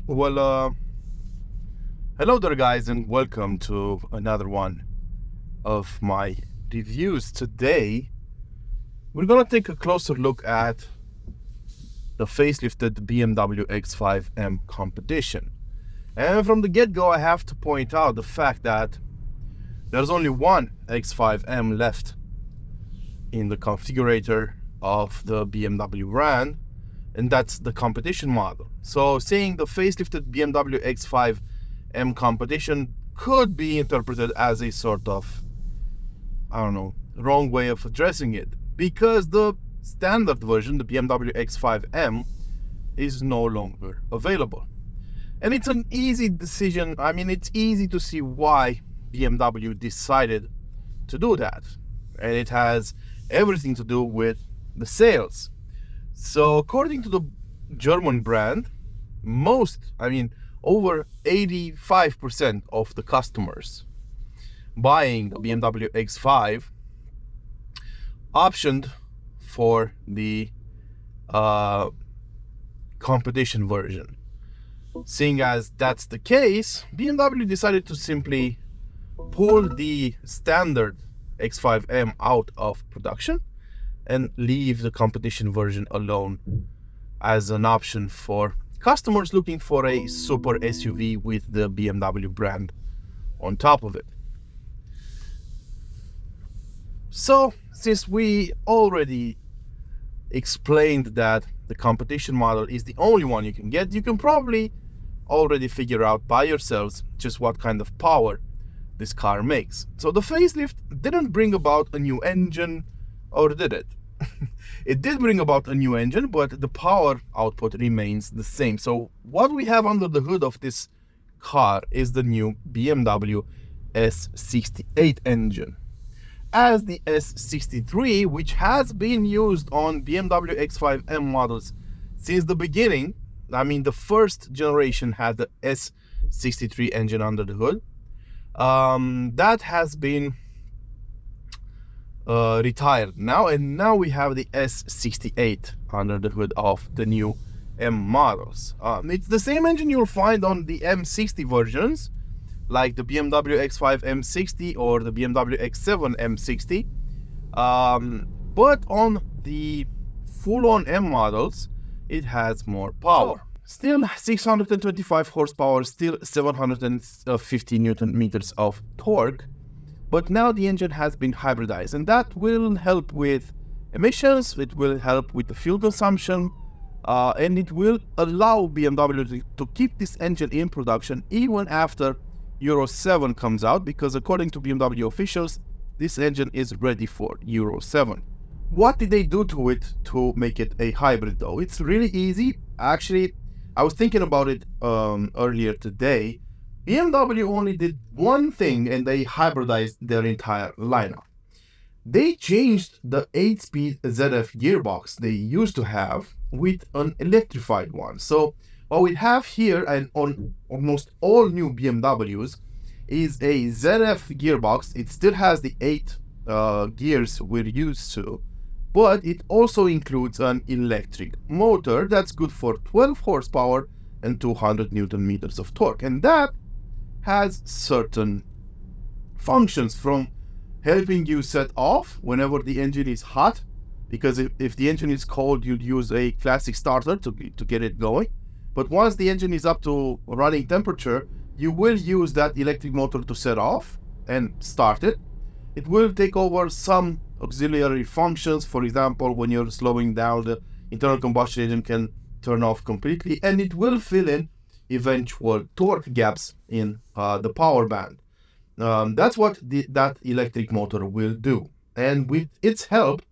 Well, hello there, guys, and welcome to another one of my reviews. Today, we're gonna take a closer look at the facelifted BMW X5M competition. And from the get-go, I have to point out the fact that there's only one X5M left in the configurator of the BMW brand, and that's the competition model. So seeing the facelifted BMW X5M competition could be interpreted as a sort of, wrong way of addressing it, because the standard version, the BMW X5M, is no longer available. And it's an easy decision. It's easy to see why BMW decided to do that. And it has everything to do with the sales. So according to the German brand, over 85% of the customers buying the BMW X5 optioned for the competition version. Seeing as that's the case, BMW decided to simply pull the standard X5M out of production and leave the competition version alone as an option for customers looking for a super SUV with the BMW brand on top of it. So, since we already explained that the competition model is the only one you can get, you can probably already figure out by yourselves just what kind of power this car makes. So the facelift didn't bring about a new engine, or did it? It did bring about a new engine, but the power output remains the same. So what we have under the hood of this car is the new BMW S68 engine. As the S63, which has been used on BMW X5M models since the beginning. The first generation had the S63 engine under the hood. That has been retired now, and now we have the S68 under the hood of the new M models. It's the same engine you'll find on the M60 versions, like the BMW X5 M60 or the BMW X7 M60, but on the full-on M models it has more power. Still 625 horsepower, still 750 newton meters of torque, but now the engine has been hybridized, and that will help with emissions, it will help with the fuel consumption, and it will allow BMW to keep this engine in production even after Euro 7 comes out, because according to BMW officials, this engine is ready for Euro 7. What did they do to it to make it a hybrid though? It's really easy. Actually, I was thinking about it earlier today. BMW only did one thing, and they hybridized their entire lineup. They changed the 8-speed ZF gearbox they used to have with an electrified one. So what we have here, and on almost all new BMWs, is a ZF gearbox. It still has the 8 gears we're used to, but it also includes an electric motor that's good for 12 horsepower and 200 newton meters of torque. And that has certain functions, from helping you set off whenever the engine is hot, because if the engine is cold, you'd use a classic starter to get it going. But once the engine is up to running temperature, you will use that electric motor to set off and start it. It will take over some auxiliary functions. For example, when you're slowing down, the internal combustion engine can turn off completely, and it will fill in eventual torque gaps in the power band. That's what that electric motor will do. And with its help,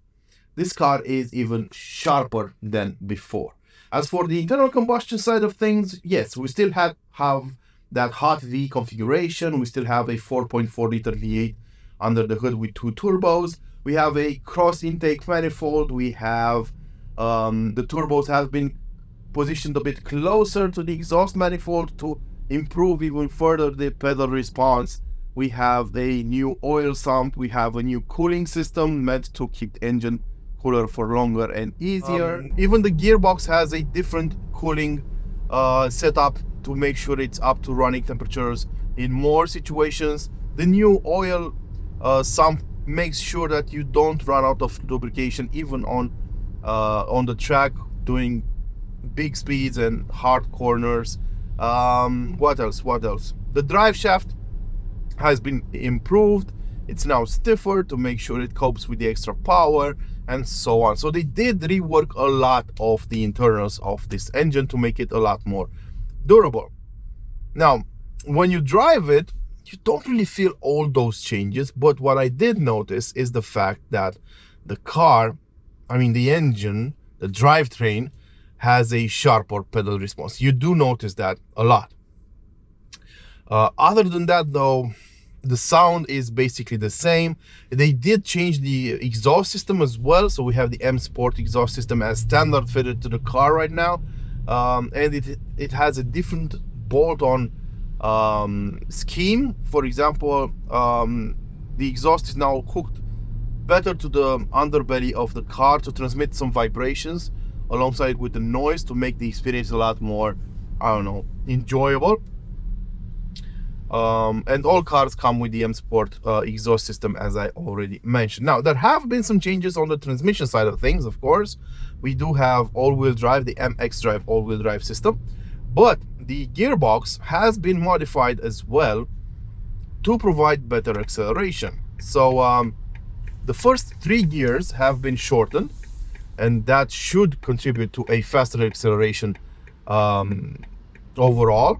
this car is even sharper than before. As for the internal combustion side of things, yes, we still have that hot V configuration. We still have a 4.4 liter V8 under the hood with 2 turbos. We have a cross intake manifold. We have the turbos have been positioned a bit closer to the exhaust manifold to improve even further the pedal response. We have a new oil sump. We have a new cooling system meant to keep the engine cooler for longer and easier. Even the gearbox has a different cooling setup to make sure it's up to running temperatures in more situations. The new oil sump makes sure that you don't run out of lubrication even on the track doing big speeds and hard corners. What else? The drive shaft has been improved. It's now stiffer to make sure it copes with the extra power and so on. So they did rework a lot of the internals of this engine to make it a lot more durable. Now, when you drive it, you don't really feel all those changes, but what I did notice is the fact that the car, the engine, the drivetrain, has a sharper pedal response. You do notice that a lot. Other than that, though, the sound is basically the same. They did change the exhaust system as well, so we have the M Sport exhaust system as standard fitted to the car right now, and it has a different bolt-on scheme. For example, the exhaust is now hooked better to the underbelly of the car to transmit some vibrations alongside with the noise to make the experience a lot more, enjoyable. And all cars come with the M Sport exhaust system, as I already mentioned. Now, there have been some changes on the transmission side of things, of course. We do have all-wheel drive, the MX Drive all-wheel drive system, but the gearbox has been modified as well to provide better acceleration. So the first 3 gears have been shortened, and that should contribute to a faster acceleration overall,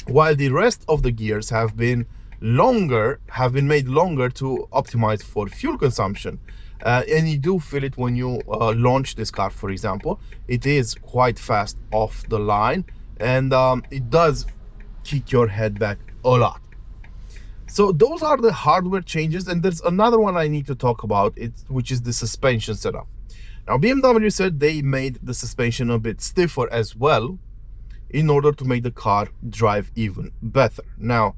while the rest of the gears have been made longer to optimize for fuel consumption. And you do feel it when you launch this car, for example. It is quite fast off the line, and it does kick your head back a lot. So those are the hardware changes, and there's another one I need to talk about, which is the suspension setup. Now, BMW said they made the suspension a bit stiffer as well in order to make the car drive even better. Now,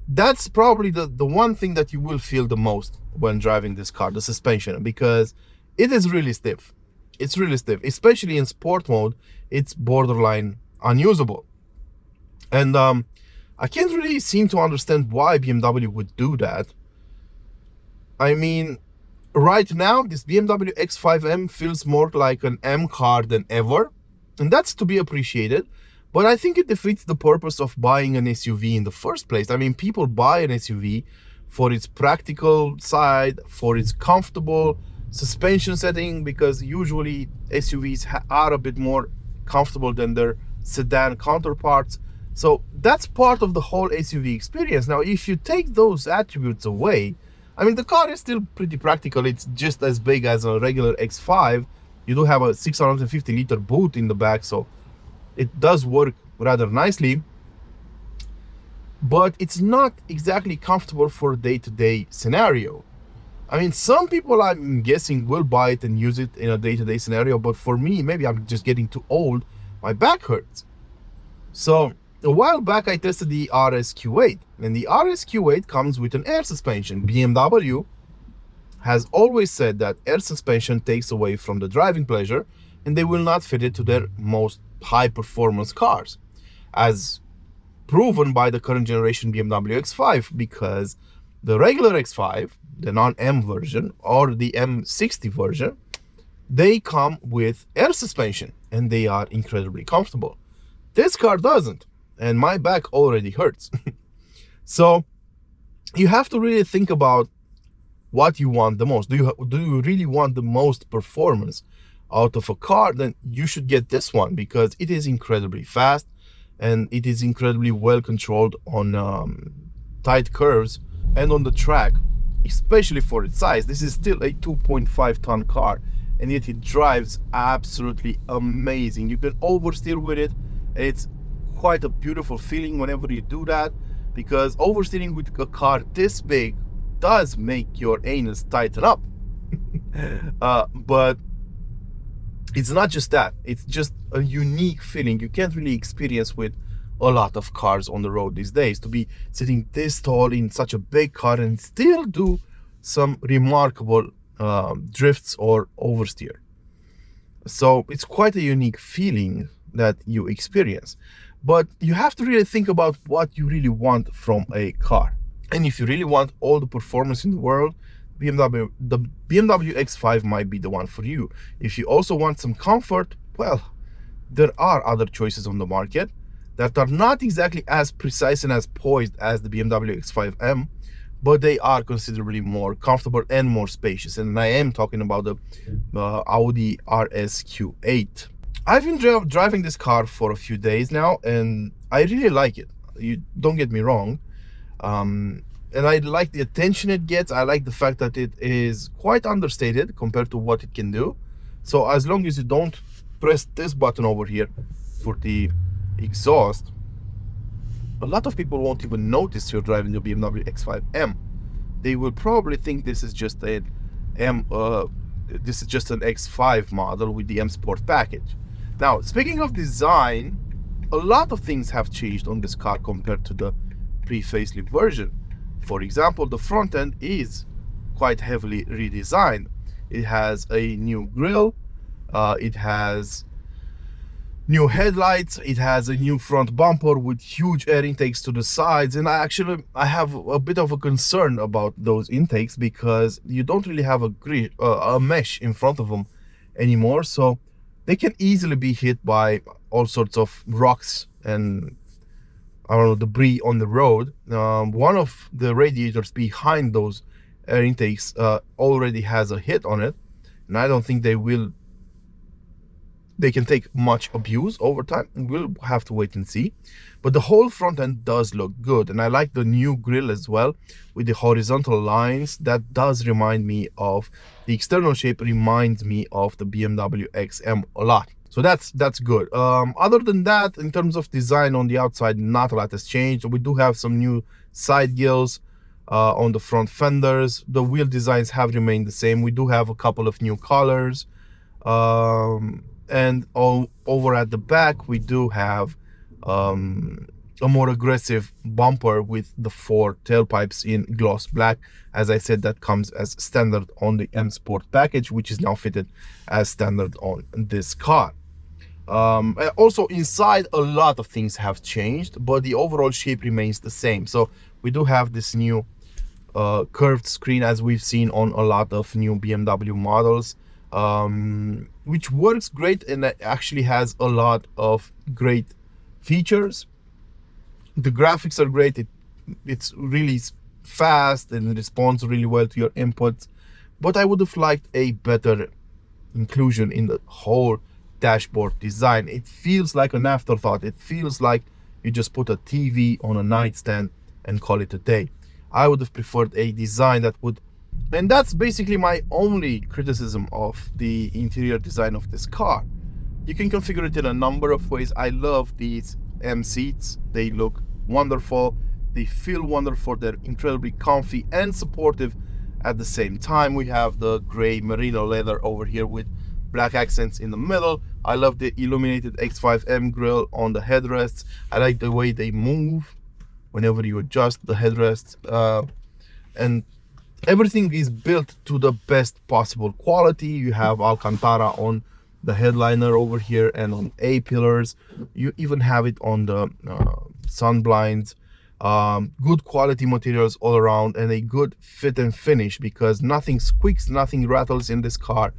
that's probably the one thing that you will feel the most when driving this car, the suspension, because it is really stiff. It's really stiff, especially in sport mode. It's borderline unusable. And I can't really seem to understand why BMW would do that. Right now, this BMW X5M feels more like an M car than ever, and that's to be appreciated, but I think it defeats the purpose of buying an SUV in the first place. People buy an SUV for its practical side, for its comfortable suspension setting, because usually SUVs are a bit more comfortable than their sedan counterparts. So that's part of the whole SUV experience. Now, if you take those attributes away, the car is still pretty practical. It's just as big as a regular X5. You do have a 650-liter boot in the back, so it does work rather nicely. But it's not exactly comfortable for a day-to-day scenario. Some people, I'm guessing, will buy it and use it in a day-to-day scenario, but for me, maybe I'm just getting too old. My back hurts. So a while back, I tested the RSQ8, and the RSQ8 comes with an air suspension. BMW has always said that air suspension takes away from the driving pleasure, and they will not fit it to their most high-performance cars, as proven by the current generation BMW X5, because the regular X5, the non-M version, or the M60 version, they come with air suspension, and they are incredibly comfortable. This car doesn't, and my back already hurts. So you have to really think about what you want the most. Do you really want the most performance out of a car? Then you should get this one, because it is incredibly fast and it is incredibly well controlled on tight curves and on the track, especially for its size. This is still a 2.5 ton car, and yet it drives absolutely amazing. You can oversteer with it. It's quite a beautiful feeling whenever you do that, because oversteering with a car this big does make your anus tighten up. But it's not just that, it's just a unique feeling you can't really experience with a lot of cars on the road these days, to be sitting this tall in such a big car and still do some remarkable drifts or oversteer. So it's quite a unique feeling that you experience. But you have to really think about what you really want from a car. And if you really want all the performance in the world, the BMW X5 might be the one for you. If you also want some comfort, well, there are other choices on the market that are not exactly as precise and as poised as the BMW X5M, but they are considerably more comfortable and more spacious. And I am talking about the Audi RSQ8. I've been driving this car for a few days now, and I really like it. You don't get me wrong. And I like the attention it gets. I like the fact that it is quite understated compared to what it can do. So as long as you don't press this button over here for the exhaust, a lot of people won't even notice you're driving the BMW X5M. They will probably think this is just an X5 model with the M Sport package. Now, speaking of design, a lot of things have changed on this car compared to the pre-facelift version. For example, the front end is quite heavily redesigned. It has a new grille, it has new headlights, it has a new front bumper with huge air intakes to the sides. And I have a bit of a concern about those intakes because you don't really have a mesh in front of them anymore, so they can easily be hit by all sorts of rocks and, I don't know, debris on the road. One of the radiators behind those air intakes already has a hit on it, and I don't think they can take much abuse over time. We'll have to wait and see. But the whole front end does look good, and I like the new grille as well with the horizontal lines. That does remind me of the external shape, reminds me of the BMW XM a lot. So that's good. Other than that, in terms of design on the outside, not a lot has changed. We do have some new side grills on the front fenders. The wheel designs have remained the same. We do have a couple of new colors. And over at the back, we do have a more aggressive bumper with the 4 tailpipes in gloss black. As I said, that comes as standard on the M Sport package, which is now fitted as standard on this car. Also inside, a lot of things have changed, but the overall shape remains the same. So we do have this new curved screen, as we've seen on a lot of new BMW models, which works great and actually has a lot of great features. The graphics are great. It's really fast and responds really well to your inputs, but I would have liked a better inclusion in the whole dashboard design. It feels like an afterthought. It feels like you just put a TV on a nightstand and call it a day. I would have preferred a design that would, and that's basically my only criticism of the interior design of this car. You can configure it in a number of ways. I love these M seats. They look wonderful. They feel wonderful. They're incredibly comfy and supportive at the same time. We have the gray merino leather over here with black accents in the middle. I love the illuminated X5M grille on the headrests. I like the way they move whenever you adjust the headrests. And everything is built to the best possible quality. You have Alcantara on the headliner over here and on A-pillars. You even have it on the sun blinds. Good quality materials all around, and a good fit and finish, because nothing squeaks, nothing rattles in this car.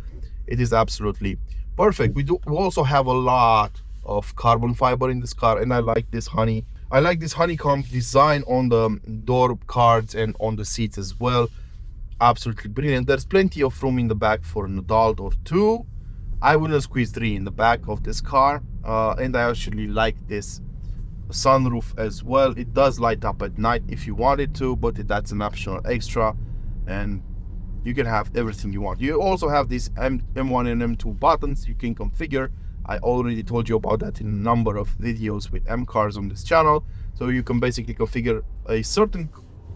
It is absolutely perfect. We also have a lot of carbon fiber in this car, and I like this honeycomb design on the door cards and on the seats as well. Absolutely brilliant. There's plenty of room in the back for an adult or two. I wouldn't squeeze 3 in the back of this car, and I actually like this sunroof as well. It does light up at night if you want it to, but that's an optional extra, and you can have everything you want. You also have these M1 and M2 buttons you can configure. I already told you about that in a number of videos with M cars on this channel. So you can basically configure a certain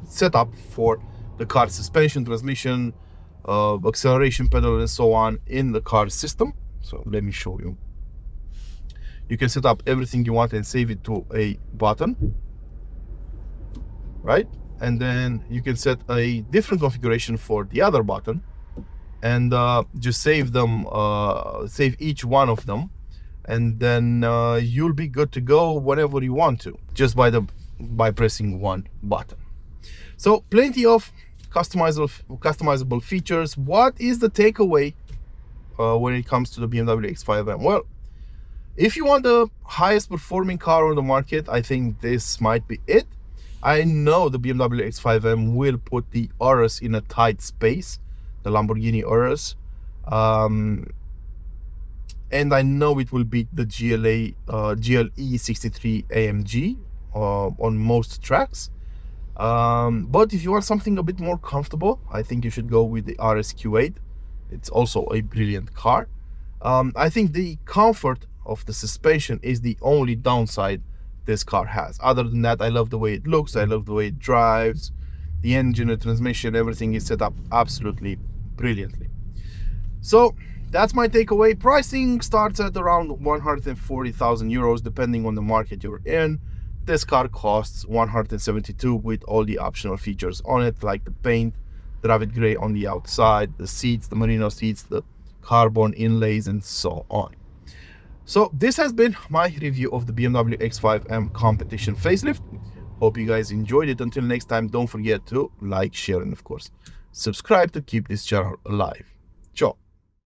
setup for the car's suspension, transmission, acceleration pedal, and so on in the car system. So let me show you. You can set up everything you want and save it to a button, right? And then you can set a different configuration for the other button, and just save them, save each one of them, and then you'll be good to go whenever you want to, just by pressing one button. So plenty of customizable features. What is the takeaway when it comes to the BMW X5M? Well, if you want the highest performing car on the market, I think this might be it. I know the BMW X5M will put the Urus in a tight space, the Lamborghini Urus, and I know it will beat the GLE 63 AMG on most tracks. But if you want something a bit more comfortable, I think you should go with the RSQ8. It's also a brilliant car. I think the comfort of the suspension is the only downside this car has. Other than that, I love the way it looks, I love the way it drives, the engine, the transmission, everything is set up absolutely brilliantly. So that's my takeaway. Pricing starts at around 140,000 euros depending on the market you're in. This car costs 172 with all the optional features on it, like the paint, the rabbit gray on the outside, the seats, the merino seats, the carbon inlays, and so on. So this has been my review of the BMW X5M competition facelift. Hope you guys enjoyed it. Until next time, don't forget to like, share, and of course subscribe to keep this channel alive. Ciao.